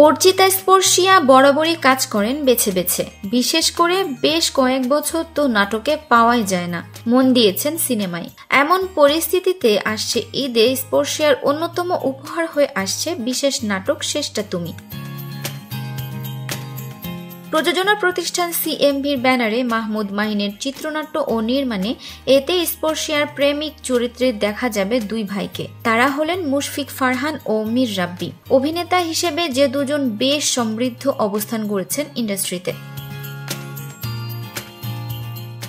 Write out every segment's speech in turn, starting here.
অর্চিতা স্পর্শিয়া বরাবরই কাজ করেন বেছে বেছে, বিশেষ করে বেশ কয়েক বছর তো নাটকে পাওয়াই যায় না, মন দিয়েছেন সিনেমায়। এমন পরিস্থিতিতে আসছে ঈদে স্পর্শিয়ার অন্যতম উপহার হয়ে আসছে বিশেষ নাটক শেষটা তুমি। প্রযোজনা প্রতিষ্ঠান সিএমভির ব্যানারে মাহমুদ মাহিনের চিত্রনাট্য ও নির্মাণে এতে স্পর্শিয়ার প্রেমিক চরিত্রে দেখা যাবে দুই ভাইকে। তারা হলেন মুশফিক ফারহান ও মীর রাব্বি। অভিনেতা হিসেবে যে দুজন বেশ সমৃদ্ধ অবস্থান গড়েছেন ইন্ডাস্ট্রিতে।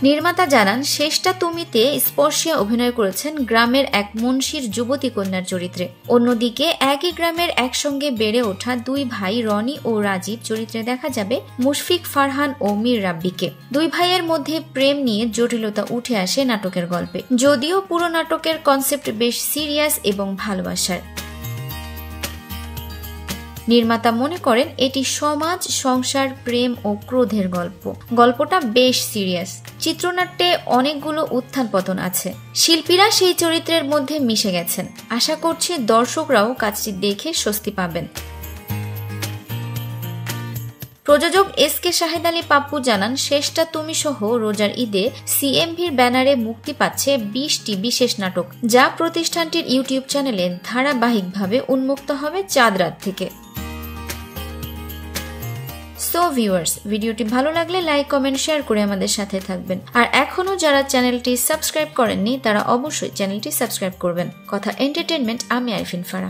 নির্মাতা জানান, শেষটা তুমিতে স্পর্শিয়া অভিনয় করেছেন গ্রামের এক মুন্সির যুবতী কন্যার চরিত্রে। অন্যদিকে একই গ্রামের একসঙ্গে বেড়ে ওঠা দুই ভাই রনি ও রাজীব চরিত্রে দেখা যাবে মুশফিক ফারহান ও মীর রাব্বিকে। দুই ভাইয়ের মধ্যে প্রেম নিয়ে জটিলতা উঠে আসে নাটকের গল্পে, যদিও পুরো নাটকের কনসেপ্ট বেশ সিরিয়াস এবং ভালোবাসার। নির্মাতা মনে করেন এটি সমাজ, সংসার, প্রেম ও ক্রোধের গল্প। গল্পটা বেশ সিরিয়াস। চিত্রনাট্যে অনেকগুলো উত্থান পতন আছে। শিল্পীরা সেই চরিত্রের মধ্যে মিশে গেছেন। আশা করছি দর্শকরাও কাজটি দেখে স্বস্তি পাবেন। প্রযোজক এসকে শাহেদ আলী পাপ্পু জানান, শেষটা তুমি সহ রোজার ঈদে সিএমভির ব্যানারে মুক্তি পাচ্ছে 20টি বিশেষ নাটক, যা প্রতিষ্ঠানটির ইউটিউব চ্যানেলে ধারাবাহিকভাবে উন্মুক্ত হবে চাঁদ রাত থেকে। সো ভিউয়ার্স, ভিডিওটি ভালো লাগলে লাইক, কমেন্ট, শেয়ার করে আমাদের সাথে থাকবেন। আর এখনো যারা চ্যানেলটি সাবস্ক্রাইব করেননি তারা অবশ্যই চ্যানেলটি সাবস্ক্রাইব করবেন। কথা এন্টারটেইনমেন্ট, আমি আরিফিন ফারা।